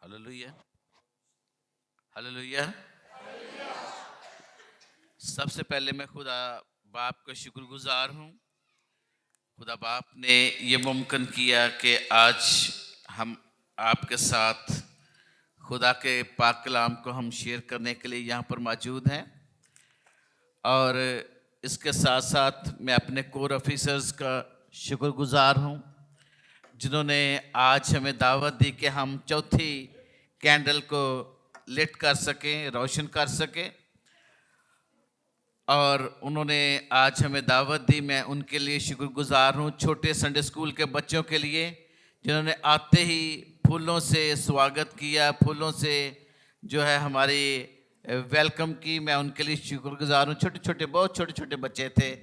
Hallelujah, hallelujah. सबसे पहले मैं खुदा बाप का शुक्रगुजार हूँ। खुदा बाप ने ये मुमकिन किया कि आज हम आपके साथ खुदा के पाक कलाम को हम शेयर करने के लिए यहाँ पर मौजूद हैं। और इसके साथ साथ मैं अपने कोर ऑफिसर्स का शुक्रगुजार हूँ जिन्होंने आज हमें दावत दी कि हम चौथी कैंडल को लिट कर सकें, रोशन कर सकें। और उन्होंने आज हमें दावत दी, मैं उनके लिए शुक्रगुजार हूँ। छोटे संडे स्कूल के बच्चों के लिए जिन्होंने आते ही फूलों से स्वागत किया, फूलों से जो है हमारी वेलकम की, मैं उनके लिए शुक्रगुजार हूँ। छोटे छोटे, बहुत छोटे छोटे बच्चे थे,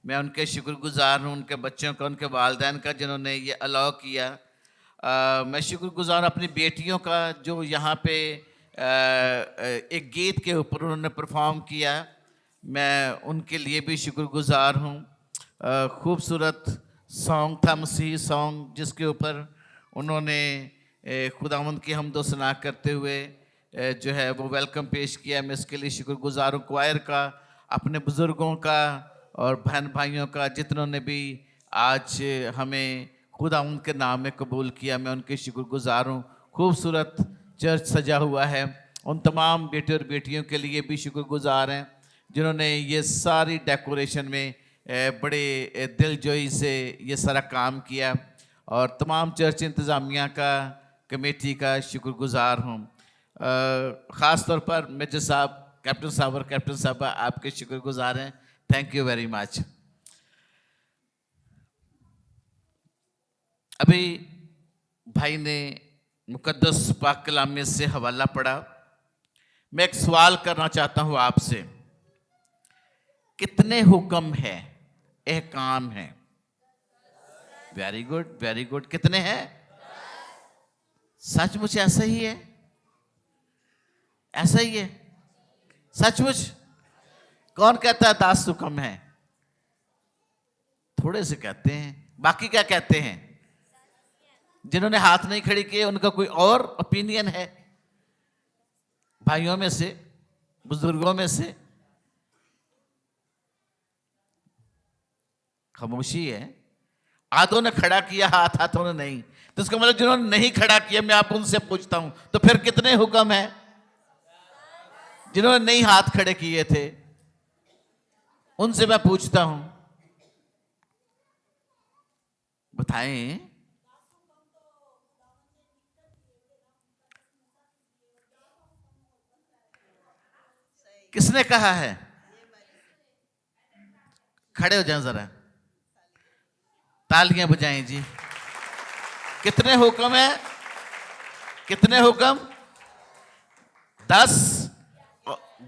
मैं उनके शुक्रगुजार हूँ, उनके बच्चों का, उनके वालिदैन का जिन्होंने ये अलाउ किया। मैं शुक्रगुजार अपनी बेटियों का जो यहाँ पे एक गीत के ऊपर उन्होंने परफॉर्म किया, मैं उनके लिए भी शुक्रगुजार हूँ। खूबसूरत सॉन्ग था, मसीही सॉन्ग, जिसके ऊपर उन्होंने खुदावंद की हमदो सना करते हुए जो है वो वेलकम पेश किया। मैं इसके लिए शुक्रगुजार हूँ। क्वायर का, अपने बुज़ुर्गों का और बहन भाइयों का जितनों ने भी आज हमें खुदावंद के नाम में कबूल किया, मैं उनके शुक्रगुजार हूँ। खूबसूरत चर्च सजा हुआ है, उन तमाम बेटे और बेटियों के लिए भी शुक्रगुजार हैं जिन्होंने ये सारी डेकोरेशन में बड़े दिलजोई से ये सारा काम किया। और तमाम चर्च इंतज़ामिया का, कमेटी का शुक्रगुजार हूँ। ख़ास तौर पर मेजर साहब, कैप्टन साहब और कैप्टन साहबा आपके शुक्रगुजार हैं। Thank you very much. अभी भाई ने मुकद्दस पाक कलाम में से हवाला पढ़ा। मैं एक सवाल करना चाहता हूँ आपसे, कितने हुक्म है, एहकाम है? Very good, very good. कितने हैं? सचमुच ऐसा ही है? ऐसा ही है सचमुच? कौन कहता है 10 हुक्म है? थोड़े से कहते हैं, बाकी क्या कहते हैं? जिन्होंने हाथ नहीं खड़े किए उनका कोई और ओपिनियन है? भाइयों में से, बुजुर्गों में से खामोशी है। आधों ने खड़ा किया हाथ, हाथों ने नहीं। तो इसका मतलब जिन्होंने नहीं खड़ा किया, मैं आप उनसे पूछता हूं, तो फिर कितने हुक्म हैं? जिन्होंने नहीं हाथ खड़े किए थे उनसे मैं पूछता हूं, बताएं। किसने कहा है? खड़े हो जाएं जरा, तालियां बजाएं जी। कितने हुक्म है? कितने हुक्म? 10,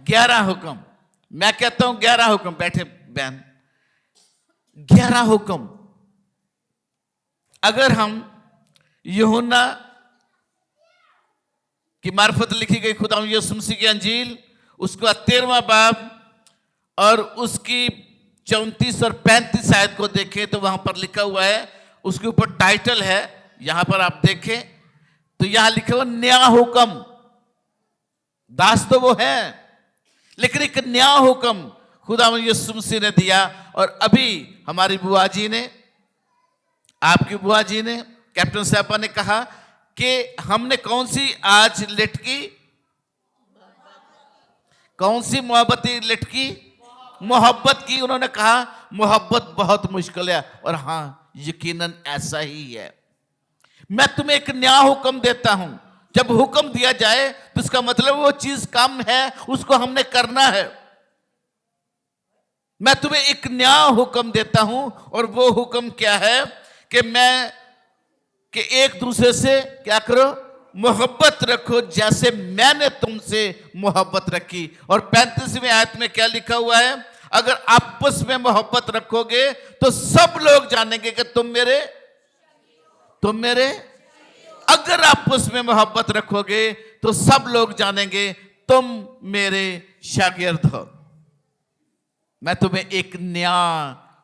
11 हुक्म। मैं कहता हूं 11 हुक्म। बैठे बहन, 11 हुक्म। अगर हम यूहन्ना की मार्फत लिखी गई खुदावंद यीशु मसीह की अंजील, उसका 13वां बाब और उसकी 34 और 35 आयत को देखें तो वहां पर लिखा हुआ है, उसके ऊपर टाइटल है, यहां पर आप देखें तो यहां लिखा हुआ नया हुक्म। 10 तो वो है, लेकिन एक नया हुक्म खुदावंद यीशु मसीह ने दिया। और अभी हमारी बुआ जी ने, आपकी बुआ जी ने, कैप्टन साहबा ने कहा कि हमने कौन सी आज लिट की? कौन सी मोहब्बती लिट की? मोहब्बत की। उन्होंने कहा मोहब्बत बहुत मुश्किल है, और हां यकीनन ऐसा ही है। मैं तुम्हें एक नया हुक्म देता हूं। जब हुक्म दिया जाए तो इसका मतलब वो चीज कम है, उसको हमने करना है। मैं तुम्हें एक नया हुक्म देता हूं, और वो हुक्म क्या है कि एक दूसरे से क्या करो? मोहब्बत रखो, जैसे मैंने तुमसे मोहब्बत रखी। और 35वीं आयत में क्या लिखा हुआ है? अगर आपस में मोहब्बत रखोगे तो सब लोग जानेंगे कि तुम मेरे अगर आपस में मोहब्बत रखोगे तो सब लोग जानेंगे तुम मेरे शागिर्द हो। मैं तुम्हें एक नया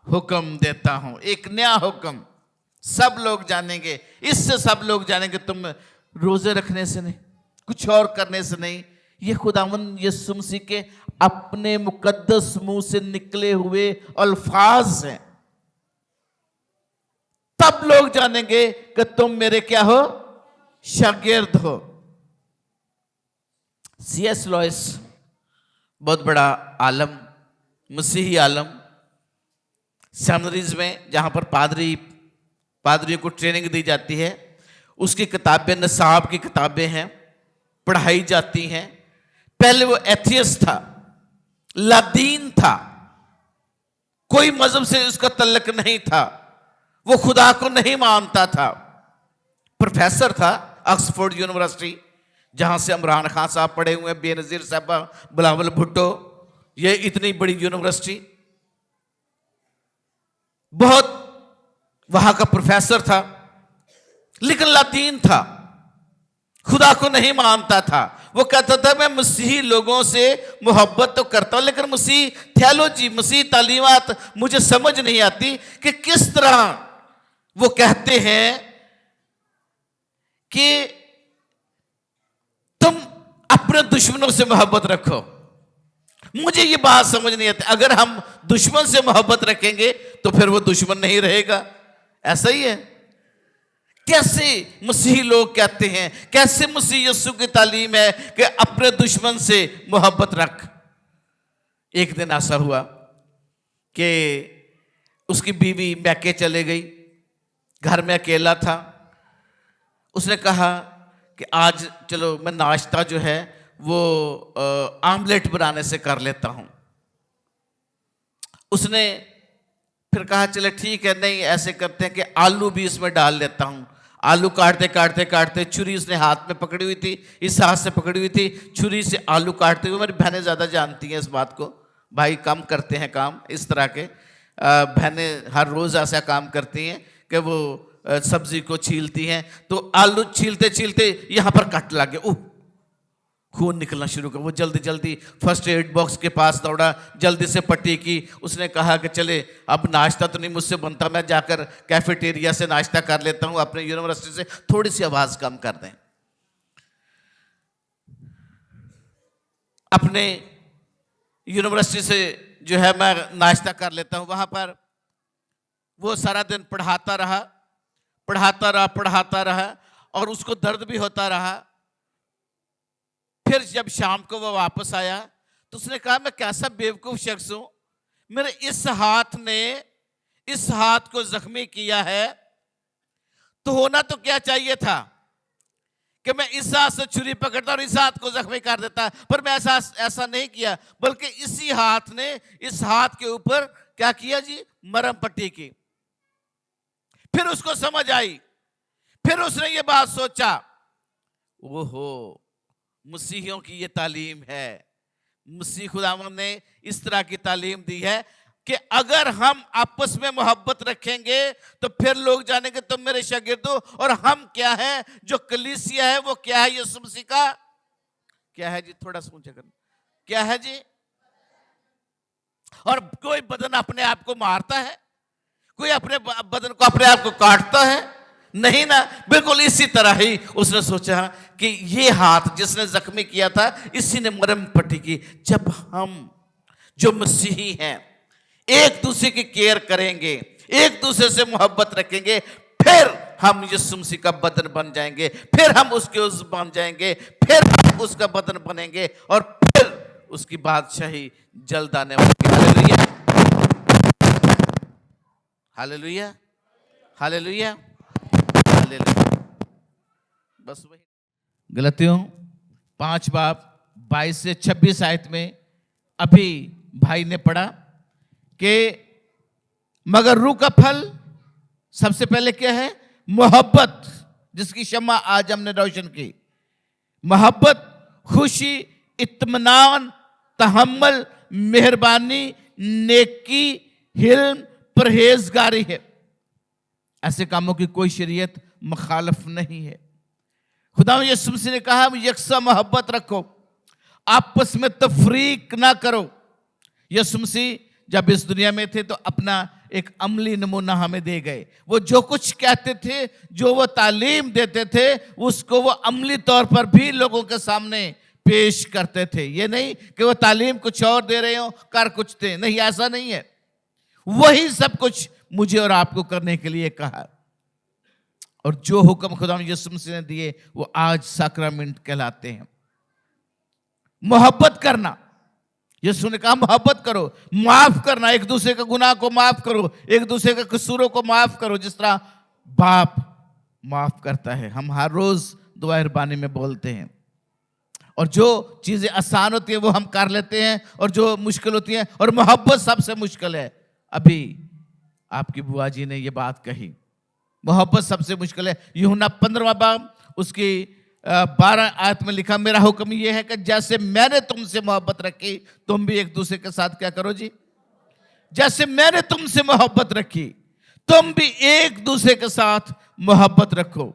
हुक्म देता हूं, एक नया हुक्म। सब लोग जानेंगे, इससे सब लोग जानेंगे तुम रोजे रखने से नहीं, कुछ और करने से नहीं, ये खुदावंद यीशु मसीह के अपने मुकद्दस मुंह से निकले हुए अल्फाज हैं। तब लोग जानेंगे कि तुम मेरे क्या हो, शागिर्द हो। C.S. लॉयस, बहुत बड़ा आलम, मसीही आलम, सेमिनरीज में जहां पर पादरियों को ट्रेनिंग दी जाती है, उसकी किताबें, नसाब की किताबें हैं, पढ़ाई जाती हैं। पहले वो एथियस्ट था, लादीन था, कोई मजहब से उसका तल्लक नहीं था, वो खुदा को नहीं मानता था। प्रोफेसर था ऑक्सफोर्ड यूनिवर्सिटी, जहां से इमरान खान साहब पढ़े हुए हैं, बेनजीर साहबा, बिलावल भुट्टो, ये इतनी बड़ी यूनिवर्सिटी, बहुत वहां का प्रोफेसर था, लेकिन लातीन था, खुदा को नहीं मानता था। वो कहता था मैं मसीही लोगों से मोहब्बत तो करता हूं, लेकिन मसीह थियोलॉजी, मसीह तालीमात मुझे समझ नहीं आती कि किस तरह वो कहते हैं कि तुम अपने दुश्मनों से मोहब्बत रखो। मुझे ये बात समझ नहीं आती, अगर हम दुश्मन से मोहब्बत रखेंगे तो फिर वो दुश्मन नहीं रहेगा, ऐसा ही है। कैसे मसीही लोग कहते हैं, कैसे मसीह यीशु की तालीम है कि अपने दुश्मन से मोहब्बत रख। एक दिन ऐसा हुआ कि उसकी बीवी मैके चले गई, घर में अकेला था। उसने कहा कि आज चलो मैं नाश्ता जो है वो आमलेट बनाने से कर लेता हूं। उसने फिर कहा चले ठीक है, नहीं ऐसे करते हैं कि आलू भी इसमें डाल लेता हूं। आलू काटते काटते काटते छुरी उसने हाथ में पकड़ी हुई थी, इस हाथ से पकड़ी हुई थी, छुरी से आलू काटते हुए। मेरी बहनें ज़्यादा जानती हैं इस बात को, भाई कम करते हैं काम इस तरह के। बहनें हर रोज़ ऐसा काम करती हैं कि वो सब्जी को छीलती हैं, तो आलू छीलते छीलते यहाँ पर कट लगे, खून निकलना शुरू कर। वो जल्दी जल्दी फर्स्ट एड बॉक्स के पास दौड़ा, जल्दी से पट्टी की। उसने कहा कि चले अब नाश्ता तो नहीं मुझसे बनता, मैं जाकर कैफेटेरिया से नाश्ता कर लेता हूं, अपने यूनिवर्सिटी से थोड़ी सी आवाज़ कम कर दें। अपने यूनिवर्सिटी से जो है मैं नाश्ता कर लेता हूं। वहां पर वो सारा दिन पढ़ाता रहा और उसको दर्द भी होता रहा। फिर जब शाम को वो वापस आया तो उसने कहा मैं कैसा बेवकूफ शख्स हूं, मेरे इस हाथ ने इस हाथ को जख्मी किया है। तो होना तो क्या चाहिए था कि मैं इस हाथ से छुरी पकड़ता और इस हाथ को जख्मी कर देता, पर मैं ऐसा नहीं किया, बल्कि इसी हाथ ने इस हाथ के ऊपर क्या किया जी, मरहम पट्टी की। फिर उसको समझ आई, फिर उसने ये बात सोचा, ओहो मसीहियों की ये तालीम है। मसीह खुदावंद ने इस तरह की तालीम दी है कि अगर हम आपस में मोहब्बत रखेंगे तो फिर लोग जानेंगे तुम मेरे शागिर्द हो। और हम क्या है, जो कलीसिया है वो क्या है, यीशु मसीह का क्या है जी, थोड़ा सा ऊंचा करना, क्या है जी। और कोई बदन अपने आप को मारता है, कोई अपने बदन को अपने आप को काटता है, नहीं ना। बिल्कुल इसी तरह ही उसने सोचा कि ये हाथ जिसने जख्मी किया था इसी ने मरहम पट्टी की। जब हम जो मसीही हैं एक दूसरे की केयर करेंगे, एक दूसरे से मोहब्बत रखेंगे, फिर हम यीशु मसीह का बदन बन जाएंगे, फिर हम उसके उज़्व बन जाएंगे, फिर हम उसका बदन बनेंगे और फिर उसकी बादशाही जल्द आने वाली। Hallelujah, hallelujah, hallelujah, hallelujah. बस वही गलतियों 5 बाब 22 से 26 आयत में अभी भाई ने पढ़ा कि मगर रूह का फल सबसे पहले क्या है, मोहब्बत, जिसकी शम्मा आज हमने रोशन की। मोहब्बत, खुशी, इत्मीनान, तहम्मुल, मेहरबानी, नेकी, हिल्म, परहेजगारी है। ऐसे कामों की कोई शरीयत मुखालफ नहीं है। खुदा यीशु मसीह ने कहा यकसा मोहब्बत रखो, आपस में तफरीक ना करो। यीशु मसीह जब इस दुनिया में थे तो अपना एक अमली नमूना हमें दे गए। वो जो कुछ कहते थे, जो वो तालीम देते थे, उसको वो अमली तौर पर भी लोगों के सामने पेश करते थे। ये नहीं कि वो तालीम कुछ और दे रहे हो, कर कुछ थे, नहीं, ऐसा नहीं है। वही सब कुछ मुझे और आपको करने के लिए कहा। और जो हुक्म खुदा यीशु मसीह ने दिए वो आज साक्रामेंट कहलाते हैं। मोहब्बत करना, यीशु ने कहा मोहब्बत करो, माफ करना, एक दूसरे के गुनाह को माफ करो, एक दूसरे के कसूरों को माफ करो, जिस तरह बाप माफ करता है। हम हर रोज दुआ रबानी में बोलते हैं, और जो चीजें आसान होती है वो हम कर लेते हैं, और जो मुश्किल होती है, और मोहब्बत सबसे मुश्किल है। अभी आपकी बुआ जी ने ये बात कही, मोहब्बत सबसे मुश्किल है। यूहन्ना 15वां बाब उसकी 12 आयत में लिखा, मेरा हुक्म यह है कि जैसे मैंने तुमसे मोहब्बत रखी, तुम भी एक दूसरे के साथ क्या करो जी? जैसे मैंने तुमसे मोहब्बत रखी, तुम भी एक दूसरे के साथ मोहब्बत रखो।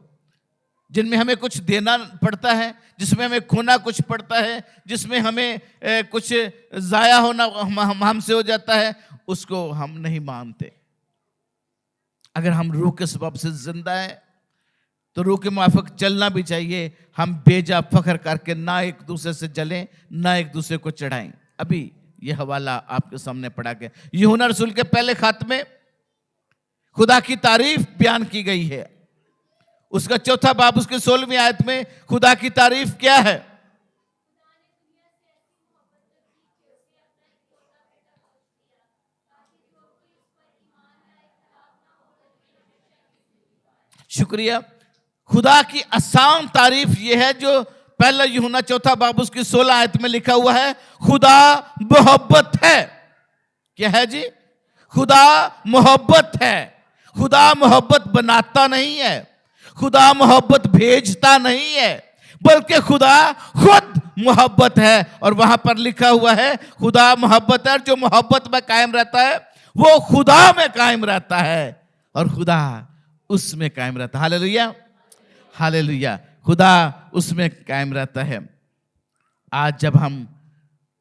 जिनमें हमें कुछ देना पड़ता है, जिसमें हमें खोना कुछ पड़ता है, जिसमें हमें कुछ जाया होना हमसे हो जाता है, उसको हम नहीं मानते। अगर हम रूह के सबब से जिंदा है तो रूह के मुआफिक चलना भी चाहिए। हम बेजा फख्र करके ना एक दूसरे से जलें, ना एक दूसरे को चढ़ाएं। अभी ये हवाला आपके सामने पड़ा के यूहन्ना रसूल के पहले खत में खुदा की तारीफ बयान की गई है। उसका 4था बाब उसके 16वीं आयत में खुदा की तारीफ क्या है? शुक्रिया। खुदा की आसान तारीफ यह है जो पहला यूहन्ना 4था बाब उसकी 16 आयत में लिखा हुआ है, खुदा मोहब्बत है। क्या है जी? खुदा मोहब्बत है। खुदा मोहब्बत बनाता नहीं है, खुदा मोहब्बत भेजता नहीं है, बल्कि खुदा खुद मोहब्बत है। और वहां पर लिखा हुआ है खुदा मोहब्बत है, जो मोहब्बत में कायम रहता है वो खुदा में कायम रहता है, और खुदा उसमें कायम रहता है। Hallelujah, hallelujah. खुदा उसमें कायम रहता है। आज जब हम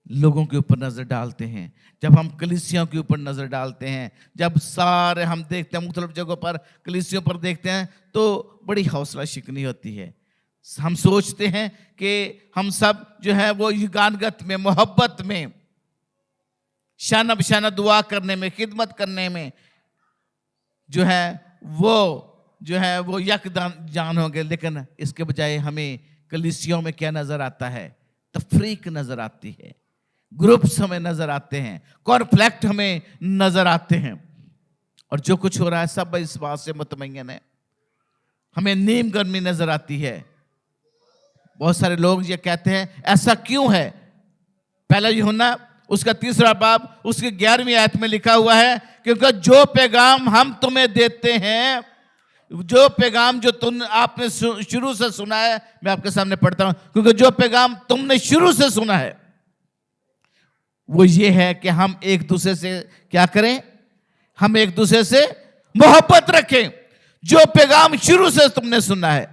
लोगों के ऊपर नजर डालते हैं, जब हम कलीसियों के ऊपर नजर डालते हैं, जब सारे हम देखते हैं मुख्तलिफ जगहों पर कलीसियों पर देखते हैं, तो बड़ी हौसला शिकनी होती है। हम सोचते हैं कि हम सब जो है वो युगानगत में, मोहब्बत में, शाना बशाना दुआ करने में, खिदमत करने में जो है वो यकजान होंगे। लेकिन इसके बजाय हमें कलीसियों में क्या नजर आता है? तफरीक नजर आती है, ग्रुप्स हमें नजर आते हैं, कॉन्फ्लिक्ट हमें नजर आते हैं। और जो कुछ हो रहा है सब इस बात से मुतमय्यन है। हमें नीम गर्मी नजर आती है। बहुत सारे लोग ये कहते हैं ऐसा क्यों है? पहला यूहन्ना उसका 3रा बाब उसकी 11वीं आयत में लिखा हुआ है, क्योंकि जो पैगाम हम तुम्हें देते हैं, जो पैगाम जो आपने शुरू से सुना है, मैं आपके सामने पढ़ता हूं, क्योंकि जो पैगाम तुमने शुरू से सुना है वो ये है कि हम एक दूसरे से क्या करें? हम एक दूसरे से मोहब्बत रखें। जो पैगाम शुरू से तुमने सुना है,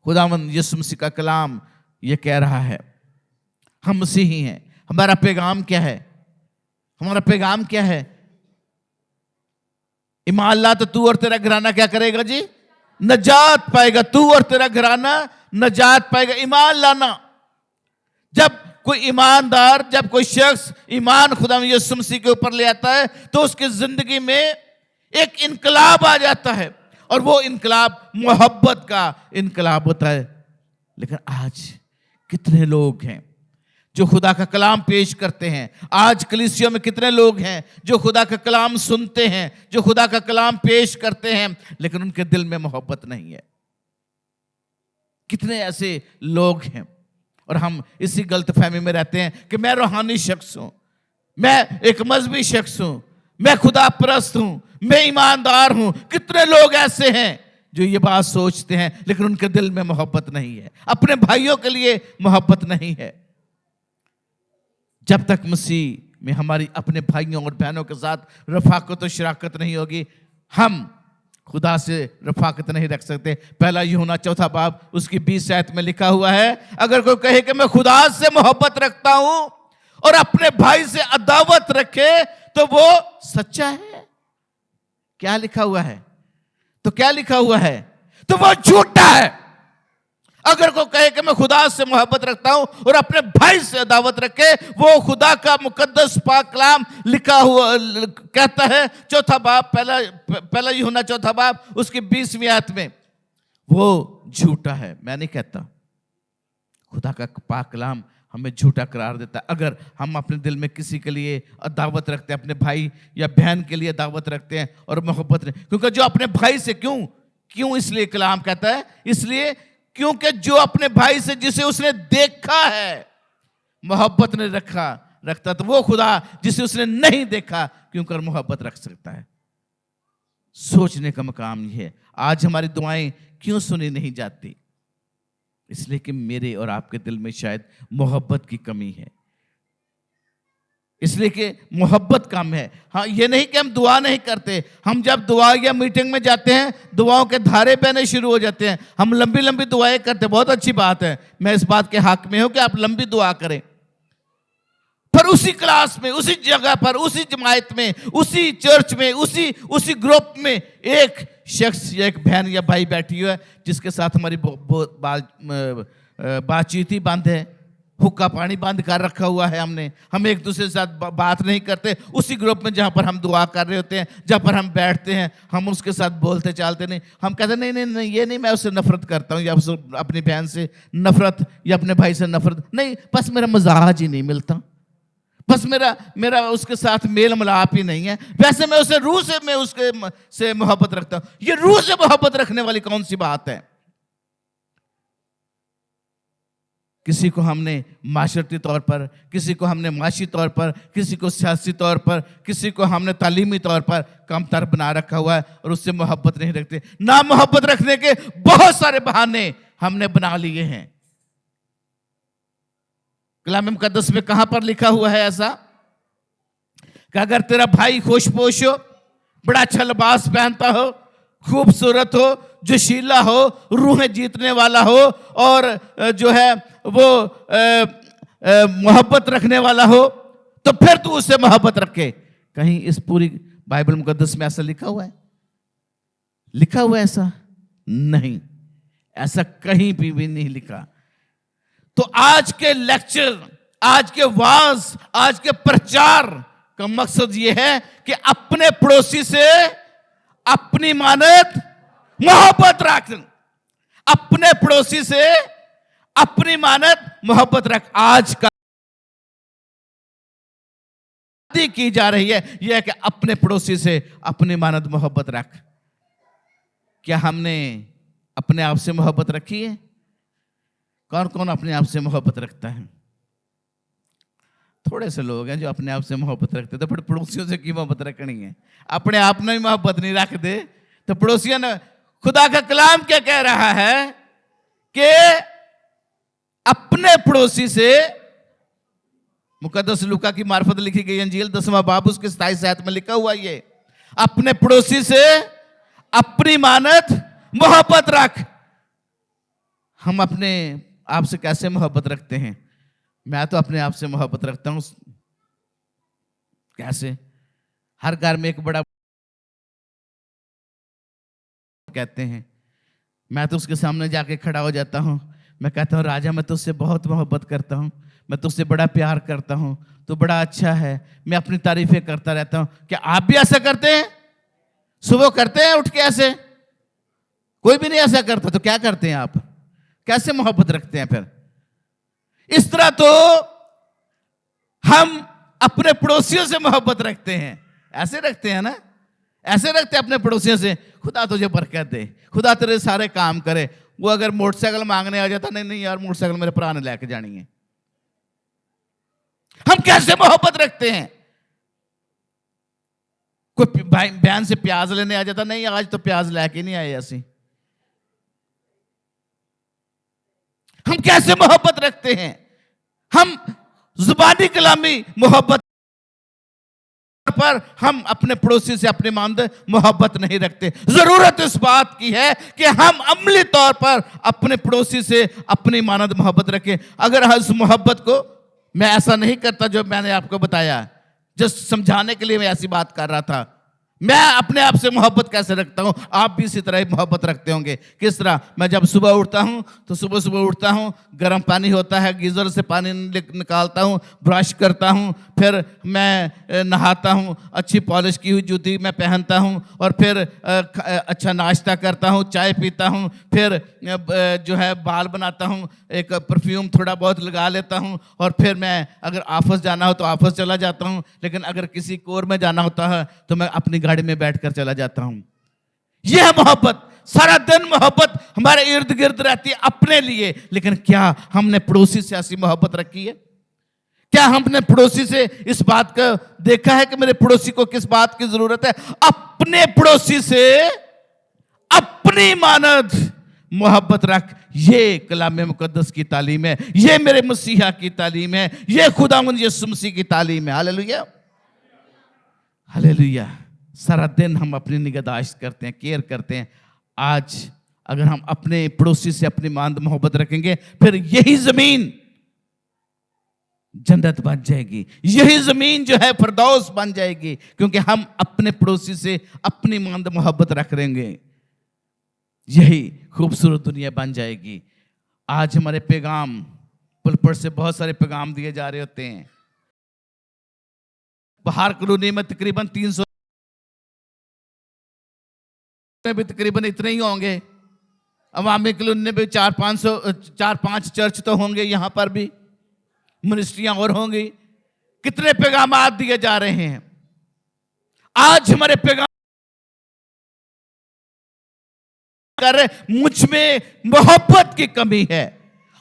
खुदावंद यीशु मसीह का कलाम ये कह रहा है। हम मसीही हैं। हमारा पैगाम क्या है? हमारा पैगाम क्या है? ईमान ला तो तू और तेरा घराना क्या करेगा जी? नजात पाएगा। तू और तेरा घराना नजात पाएगा। ईमान लाना। जब कोई ईमानदार, जब कोई शख्स ईमान खुदा यीशु मसीह के ऊपर ले आता है, तो उसकी जिंदगी में एक इनकलाब आ जाता है, और वो इनकलाब मोहब्बत का इनकलाब होता है। लेकिन आज कितने लोग हैं जो खुदा का कलाम पेश करते हैं? आज कलीसियों में कितने लोग हैं जो खुदा का कलाम सुनते हैं, जो खुदा का कलाम पेश करते हैं, लेकिन उनके दिल में मोहब्बत नहीं है? कितने ऐसे लोग हैं? और हम इसी गलतफहमी में रहते हैं कि मैं रूहानी शख्स हूं, मैं एक मजहबी शख्स हूं, मैं खुदा परस्त हूं, मैं ईमानदार हूं। कितने लोग ऐसे हैं जो ये बात सोचते हैं, लेकिन उनके दिल में मोहब्बत नहीं है, अपने भाइयों के लिए मोहब्बत नहीं है। जब तक मसीह में हमारी अपने भाइयों और बहनों के साथ रफाकत और शराकत नहीं होगी, हम खुदा से रफाकत नहीं रख सकते। पहला यूहन्ना 4था बाब उसकी 20 आयत में लिखा हुआ है, अगर कोई कहे कि मैं खुदा से मोहब्बत रखता हूं और अपने भाई से अदावत रखे, तो वो सच्चा है, क्या लिखा हुआ है? तो क्या लिखा हुआ है? तो वो झूठा है। अगर कोई कहे कि मैं खुदा से मोहब्बत रखता हूं और अपने भाई से अदावत रखे, वो खुदा का मुकद्दस पाक कलाम लिखा हुआ कहता है, चौथा बाब, पहला यूहन्ना चौथा बाब उसकी 20वीं आयत में, वो झूठा है। मैं नहीं कहता, खुदा का पाक कलाम हमें झूठा करार देता है। अगर हम अपने दिल में किसी के लिए दावत रखते हैं, अपने भाई या बहन के लिए दावत रखते हैं और मोहब्बत नहीं, क्योंकि जो अपने भाई से क्यों इसलिए कलाम कहता है, इसलिए क्योंकि जो अपने भाई से जिसे उसने देखा है मोहब्बत नहीं रखता, तो वो खुदा जिसे उसने नहीं देखा क्यों कर मोहब्बत रख सकता है। सोचने का मकाम ये है। आज हमारी दुआएं क्यों सुनी नहीं जाती? इसलिए कि मेरे और आपके दिल में शायद मोहब्बत की कमी है, इसलिए कि मोहब्बत कम है। हाँ, ये नहीं कि हम दुआ नहीं करते। हम जब दुआ या मीटिंग में जाते हैं, दुआओं के धारे बहने शुरू हो जाते हैं, हम लंबी लंबी दुआएं करते हैं, बहुत अच्छी बात है। मैं इस बात के हक में हूं कि आप लंबी दुआ करें, पर उसी क्लास में, उसी जगह पर, उसी जमायत में, उसी चर्च में, उसी ग्रुप में एक शख्स या एक बहन या भाई बैठी हुई है जिसके साथ हमारी बातचीत ही बंद है, हुक्का पानी बंद कर रखा हुआ है हमने, हम एक दूसरे के साथ बात नहीं करते। उसी ग्रुप में जहाँ पर हम दुआ कर रहे होते हैं, जहाँ पर हम बैठते हैं, हम उसके साथ बोलते चालते नहीं। हम कहते नहीं नहीं नहीं, ये नहीं, मैं उससे नफरत करता हूँ, या अपनी बहन से नफरत या अपने भाई से नफरत नहीं, बस मेरा मजाज ही नहीं मिलता, बस मेरा उसके साथ मेल मिलाप ही नहीं है। वैसे मैं उसे रूह से, मैं उसके से मोहब्बत रखता हूँ। ये रूह से मोहब्बत रखने वाली कौन सी बात है? किसी को हमने माशरती तौर पर, किसी को हमने माशी तौर पर, किसी को सियासी तौर पर, किसी को हमने तालीमी तौर पर कमतर बना रखा हुआ है और उससे मोहब्बत नहीं रखते। ना मोहब्बत रखने के बहुत सारे बहाने हमने बना लिए हैं। कलाम मुकद्दस में कहां पर लिखा हुआ है ऐसा कि अगर तेरा भाई खुशपोश हो, बड़ा अच्छा लिबास पहनता हो, खूबसूरत हो, जोशीला हो, रूहें जीतने वाला हो और जो है वो मोहब्बत रखने वाला हो, तो फिर तू उससे मोहब्बत रखे। कहीं इस पूरी बाइबल मुकद्दस में ऐसा लिखा हुआ है? लिखा हुआ है ऐसा? नहीं, ऐसा कहीं भी नहीं लिखा। तो आज के लेक्चर, आज के वाज, आज के प्रचार का मकसद यह है कि अपने पड़ोसी से अपनी मानद मोहब्बत रख, अपने पड़ोसी से अपनी मानद मोहब्बत रख। आज का की जा रही है यह है कि अपने पड़ोसी से अपनी मानद मोहब्बत रख। क्या हमने अपने आप से मोहब्बत रखी है? कौन कौन अपने आप से मोहब्बत रखता है? थोड़े से लोग हैं जो अपने आप से मोहब्बत रखते, तो फिर पड़ोसियों से की मोहब्बत रखनी है? अपने आप में मोहब्बत नहीं रखते तो पड़ोसियों ने। खुदा का कलाम क्या कह रहा है कि अपने पड़ोसी से, मुकद्दस लूका की मार्फत लिखी गई अंजील 10वां बाब उसके 27 आयत में लिखा हुआ ये, अपने पड़ोसी से अपनी मानद मोहब्बत रख। हम अपने आप से कैसे मोहब्बत रखते हैं? मैं तो अपने आप से मोहब्बत रखता हूं। कैसे? हर घर में एक बड़ा कहते हैं, मैं तो उसके सामने जाके खड़ा हो जाता हूं, मैं कहता हूं राजा मैं तुझसे बहुत मोहब्बत करता हूं, मैं तुझसे बड़ा प्यार करता हूं, तो बड़ा अच्छा है, मैं अपनी तारीफें करता रहता हूं। क्या आप भी ऐसा करते हैं? सुबह करते हैं उठ के ऐसे? कोई भी नहीं ऐसा करता, तो क्या करते हैं आप? कैसे मोहब्बत रखते हैं फिर? इस तरह तो हम अपने पड़ोसियों से मोहब्बत रखते हैं। ऐसे रखते हैं ना? ऐसे रखते हैं अपने पड़ोसियों से, खुदा तुझे बरकत दे, खुदा तेरे सारे काम करे। वो अगर मोटरसाइकिल मांगने आ जाता, नहीं नहीं यार मोटरसाइकिल मेरे भरा ने लेके जानी है। हम कैसे मोहब्बत रखते हैं? कोई भाई बहन से प्याज लेने आ जाता, नहीं आज तो प्याज लेके नहीं आए ऐसी। हम कैसे मोहब्बत रखते हैं? हम जुबानी कलामी मोहब्बत पर हम अपने पड़ोसी से अपने मानद मोहब्बत नहीं रखते। जरूरत इस बात की है कि हम अमली तौर पर अपने पड़ोसी से अपनी मानद मोहब्बत रखें। अगर इस मोहब्बत को, मैं ऐसा नहीं करता जो मैंने आपको बताया, जस्ट समझाने के लिए मैं ऐसी बात कर रहा था, मैं अपने आप से मोहब्बत कैसे रखता हूं, आप भी इसी तरह मोहब्बत रखते होंगे। किस तरह? मैं जब सुबह उठता हूं तो सुबह सुबह उठता हूं, गर्म पानी होता है, गीजर से पानी निकालता हूं, ब्रश करता हूं, फिर मैं नहाता हूं, अच्छी पॉलिश की हुई जूती मैं पहनता हूं, और फिर अच्छा नाश्ता करता हूं, चाय पीता हूं, फिर जो है बाल बनाता हूं, एक परफ्यूम थोड़ा बहुत लगा लेता हूं, और फिर मैं अगर ऑफिस जाना हो तो ऑफिस चला जाता हूं, लेकिन अगर किसी कोर में जाना होता है तो मैं अपनी गाड़ी में बैठकर चला जाता हूं। यह है मोहब्बत। सारा दिन मोहब्बत हमारे इर्द गिर्द रहती है अपने लिए, लेकिन क्या हमने पड़ोसी से ऐसी मोहब्बत रखी है? क्या हमने पड़ोसी से इस बात का देखा है कि मेरे पड़ोसी को किस बात की जरूरत है? अपने पड़ोसी से अपनी मानद मोहब्बत रख। ये कलाम मुकद्दस की तालीम है, ये मेरे मसीहा की तालीम है, ये खुदावंद यीशु मसीह की तालीम है। Hallelujah, hallelujah. सारा दिन हम अपनी निगहदाश्त करते हैं, केयर करते हैं। आज अगर हम अपने पड़ोसी से अपनी मानद मोहब्बत रखेंगे, फिर यही जमीन जन्नत बन जाएगी, यही जमीन जो है फिरदौस बन जाएगी, क्योंकि हम अपने पड़ोसी से अपनी मानद मोहब्बत रख लेंगे। यही खूबसूरत दुनिया बन जाएगी। आज हमारे पैगाम पुलपट से बहुत सारे पैगाम दिए जा रहे होते हैं। बाहर कॉलोनी में तकरीबन 300 में भी तकरीबन इतने ही होंगे। अवामी कॉलोनी में भी 4-5 चर्च तो होंगे, यहां पर भी मिनिस्ट्रियां और होंगी। कितने पैगाम दिए जा रहे हैं। आज हमारे पैगाम कर मुझ में मोहब्बत की कमी है,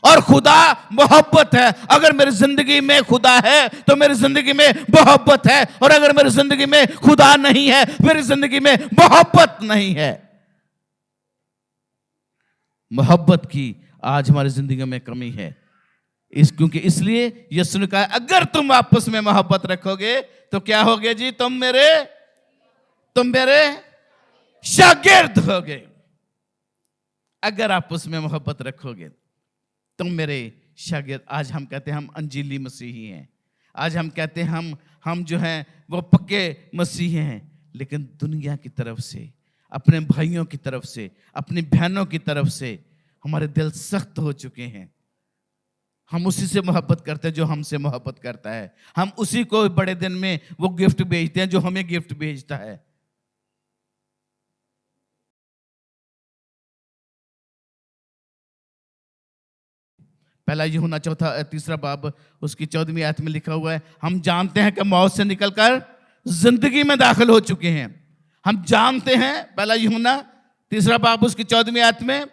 और खुदा मोहब्बत है। अगर मेरी जिंदगी में खुदा है तो मेरी जिंदगी में मोहब्बत है, और अगर मेरी जिंदगी में खुदा नहीं है, मेरी जिंदगी में मोहब्बत नहीं है। मोहब्बत की आज हमारी जिंदगी में कमी है। क्योंकि इसलिए यीशु ने कहा, अगर तुम आपस में मोहब्बत रखोगे तो क्या होगे जी? तुम मेरे शागिर्द होगे। अगर आपस में मोहब्बत रखोगे तुम मेरे शागिर्द। आज हम कहते हैं हम अंजीली मसीही हैं, आज हम कहते हैं हम जो हैं वो पक्के मसीही हैं, लेकिन दुनिया की तरफ से, अपने भाइयों की तरफ से, अपनी बहनों की तरफ से हमारे दिल सख्त हो चुके हैं। हम उसी से मोहब्बत करते हैं जो हमसे मोहब्बत करता है। हम उसी को बड़े दिन में वो गिफ्ट भेजते हैं जो हमें गिफ्ट भेजता है। पहला यूहन्ना 3 बाब उसकी 14वीं आयत में लिखा हुआ है, हम जानते हैं कि मौत से निकलकर जिंदगी में दाखिल हो चुके हैं। हम जानते हैं, पहला यूहन्ना 3 बाब उसकी 14वीं आयत में,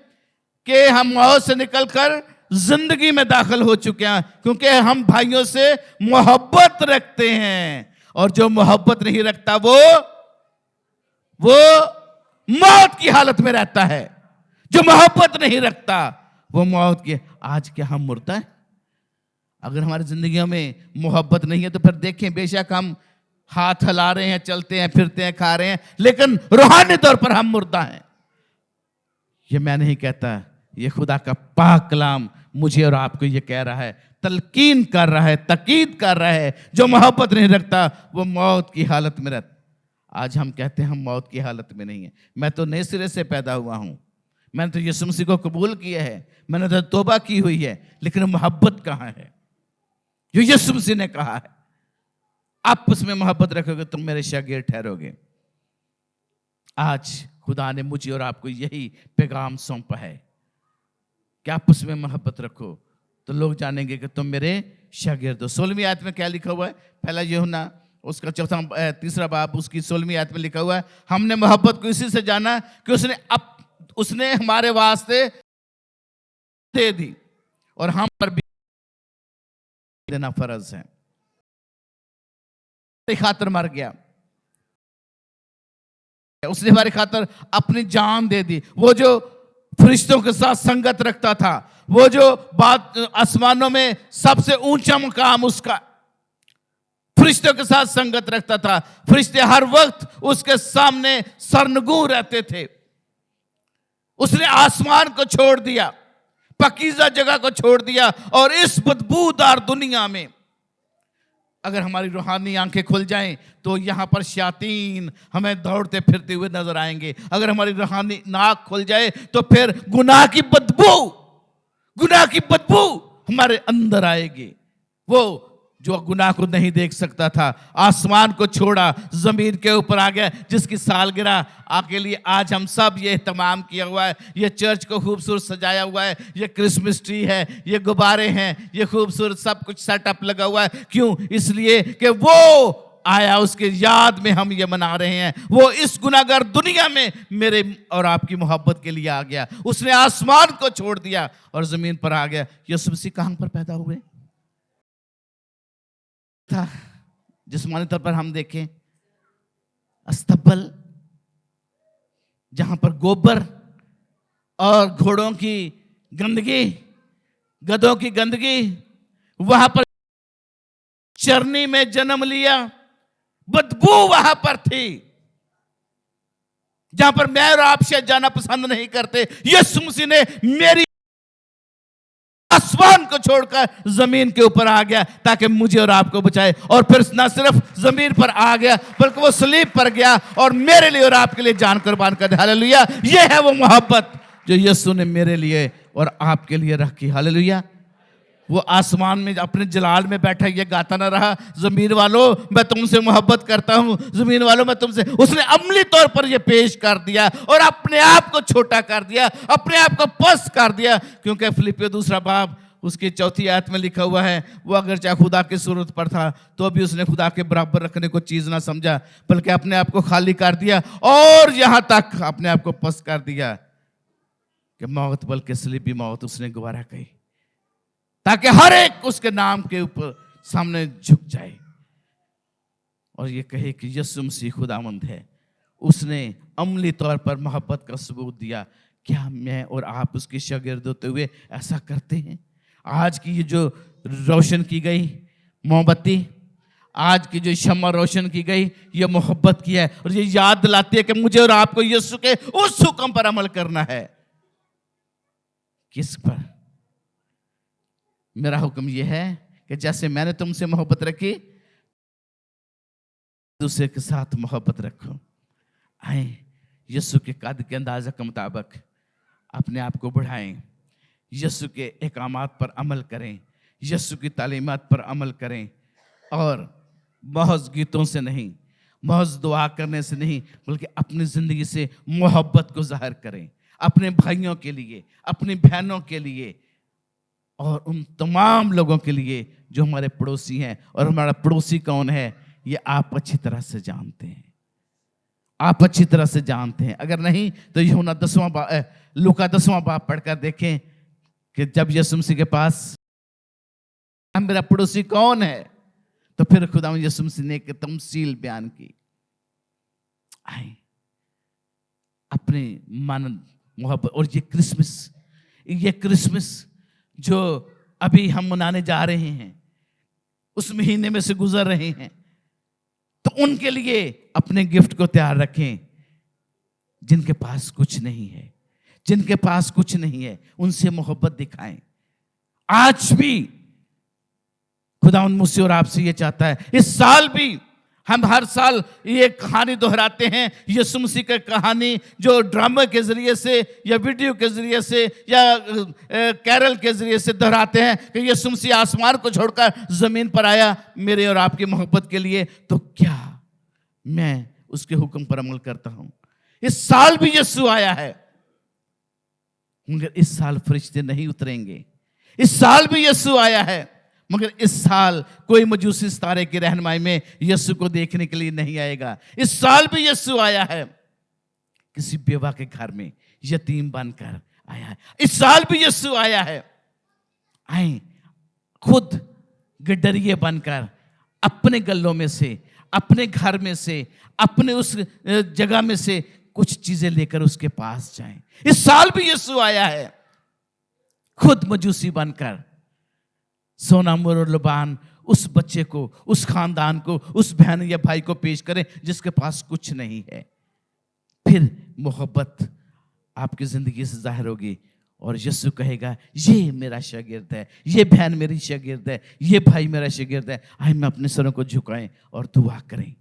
कि हम मौत से निकलकर जिंदगी में दाखिल हो चुके हैं, क्योंकि हम भाइयों से मोहब्बत रखते हैं। और जो मोहब्बत नहीं रखता वो मौत की हालत में रहता है। जो मोहब्बत नहीं रखता वो मौत की। आज क्या हम मुर्दा है? अगर हमारी जिंदगियों में मोहब्बत नहीं है तो फिर देखें, बेशक हम हाथ हिला रहे हैं, चलते हैं, फिरते हैं, खा रहे हैं, लेकिन रूहानी तौर पर हम मुर्दा हैं। ये मैं नहीं कहता, ये खुदा का पाक कलाम मुझे और आपको ये कह रहा है, तलकीन कर रहा है, तकीद कर रहा है। जो मोहब्बत नहीं रखता वो मौत की हालत में रहता। आज हम कहते हैं हम मौत की हालत में नहीं है। मैं तो नए सिरे से पैदा हुआ हूं, मैंने तो यीशु मसीह को कबूल किया है, मैंने तो तौबा की हुई है, लेकिन मोहब्बत कहां है जो यीशु मसीह ने कहा है? आपस में मोहब्बत रखोगे तुम मेरे शागिर्द ठहरोगे। आज खुदा ने मुझे और आपको यही पैगाम सौंपा है कि आपस में मोहब्बत रखो तो लोग जानेंगे कि तुम मेरे शागिर्द हो। 16वीं आयत में क्या लिखा हुआ है? पहला यूहन्ना उसका 3 बाब उसकी 16वीं आयत में लिखा हुआ है, हमने मोहब्बत को इसी से जाना कि उसने हमारे वास्ते दे दी, और हम पर भी देना फर्ज है। खातर मर गया, उसने हमारी खातर अपनी जान दे दी। वो जो फरिश्तों के साथ संगत रखता था, वो जो बात आसमानों में सबसे ऊंचा मुकाम उसका, फरिश्तों के साथ संगत रखता था। फरिश्ते हर वक्त उसके सामने सरनगू रहते थे। उसने आसमान को छोड़ दिया, पकीज़ा जगह को छोड़ दिया, और इस बदबूदार दुनिया में अगर हमारी रूहानी आंखें खुल जाएं तो यहाँ पर शैतान हमें दौड़ते फिरते हुए नजर आएंगे। अगर हमारी रूहानी नाक खुल जाए तो फिर गुनाह की बदबू हमारे अंदर आएगी। वो जो गुनाह को नहीं देख सकता था, आसमान को छोड़ा, जमीन के ऊपर आ गया, जिसकी सालगिरह आके लिए आज हम सब ये इत्मीम किया हुआ है। ये चर्च को खूबसूरत सजाया हुआ है, ये क्रिसमस ट्री है, ये गुब्बारे हैं, ये खूबसूरत सब कुछ सेटअप लगा हुआ है। क्यों? इसलिए कि वो आया, उसके याद में हम ये मना रहे हैं। वो इस गुनाहगार दुनिया में मेरे और आपकी मोहब्बत के लिए आ गया। उसने आसमान को छोड़ दिया और जमीन पर आ गया। यीशु मसीह कहां पर पैदा हुए था? जिस्मानी तौर पर हम देखें, अस्तबल, जहां पर गोबर और घोड़ों की गंदगी, गधों की गंदगी, वहां पर चरनी में जन्म लिया, बदबू वहां पर थी, जहां पर मैं और आप शायद जाना पसंद नहीं करते। यीशु मसीह ने मेरी आसमान को छोड़कर जमीन के ऊपर आ गया ताकि मुझे और आपको बचाए। और फिर ना सिर्फ जमीन पर आ गया बल्कि वो सलीब पर गया और मेरे लिए और आपके लिए जान कुर्बान कर दी। हालेलुया! ये है वो मोहब्बत जो यीशु ने मेरे लिए और आपके लिए रखी। हालेलुया! वो आसमान में अपने जलाल में बैठा ये गाता ना रहा, जमीन वालों मैं तुमसे मोहब्बत करता हूं, जमीन वालों मैं तुमसे। उसने अमली तौर पर ये पेश कर दिया और अपने आप को छोटा कर दिया, अपने आप को पस्त कर दिया। क्योंकि फिलिपियों 2 बाब उसकी 4 आयत में लिखा हुआ है, वो अगर चाहे खुदा की सूरत पर था तो भी उसने खुदा के बराबर रखने को चीज ना समझा, बल्कि अपने आप को खाली कर दिया और यहां तक अपने आप को पस्त कर दिया कि मौत, बल्कि सलीबी मौत उसने गवारा की, ताकि हर एक उसके नाम के ऊपर सामने झुक जाए और ये कहे कि यीशु मसीह खुदावंद है। उसने अमली तौर पर मोहब्बत का सबूत दिया। क्या मैं और आप उसके शागिर्द होते हुए ऐसा करते हैं? आज की ये जो रोशन की गई मोमबत्ती, आज की जो शम्मा रोशन की गई, ये मोहब्बत की है और ये याद दिलाती है कि मुझे और आपको यीशु के उस हुक्म पर अमल करना है। किस पर? मेरा हुक्म यह है कि जैसे मैंने तुमसे मोहब्बत रखी, दूसरे के साथ मोहब्बत रखो। आए यीशु के कद के अंदाजा के मुताबिक अपने आप को बढ़ाएं, यीशु के अहकामात पर अमल करें, यीशु की तालीमात पर अमल करें और महज गीतों से नहीं, महज दुआ करने से नहीं, बल्कि अपनी जिंदगी से मोहब्बत को जाहिर करें, अपने भाइयों के लिए, अपनी बहनों के लिए और उन तमाम लोगों के लिए जो हमारे पड़ोसी हैं। और हमारा पड़ोसी कौन है ये आप अच्छी तरह से जानते हैं, आप अच्छी तरह से जानते हैं। अगर नहीं तो यूहन्ना 10वां बाब, लूका 10वां बाब पढ़कर देखें कि जब यीशु मसीह के पास मेरा पड़ोसी कौन है, तो फिर खुदा यीशु मसीह ने एक तमसील बयान की। आए अपने मन मोहब्बत, और ये क्रिसमस जो अभी हम मनाने जा रहे हैं, उस महीने में से गुजर रहे हैं, तो उनके लिए अपने गिफ्ट को तैयार रखें। जिनके पास कुछ नहीं है, जिनके पास कुछ नहीं है, उनसे मोहब्बत दिखाएं। आज भी खुदा मुझसे और आपसे ये चाहता है। इस साल भी हम हर साल ये कहानी दोहराते हैं, यीशु मसीह की कहानी, जो ड्रामे के जरिए से या वीडियो के जरिए से या कैरल के जरिए से दोहराते हैं कि यीशु मसीह आसमान को छोड़कर जमीन पर आया मेरे और आपकी मोहब्बत के लिए। तो क्या मैं उसके हुक्म पर अमल करता हूं? इस साल भी यीशु आया है, मगर इस साल फरिश्ते नहीं उतरेंगे। इस साल भी यीशु आया है, मगर इस साल कोई मजूसी सितारे की रहनुमाई में यीशु को देखने के लिए नहीं आएगा। इस साल भी यीशु आया है, किसी बेवा के घर में यतीम बनकर आया है। इस साल भी यीशु आया है, आए खुद गडरिए बनकर अपने गल्लों में से, अपने घर में से, अपने उस जगह में से कुछ चीजें लेकर उसके पास जाएं। इस साल भी यीशु आया है, खुद मजूसी बनकर सोना मोर और लुबान उस बच्चे को, उस खानदान को, उस बहन या भाई को पेश करें जिसके पास कुछ नहीं है। फिर मोहब्बत आपकी जिंदगी से जाहिर होगी और यीशु कहेगा ये मेरा शागिर्द है, ये बहन मेरी शागिर्द है, ये भाई मेरा शागिर्द है। आइए मैं अपने सरों को झुकाएं और दुआ करें।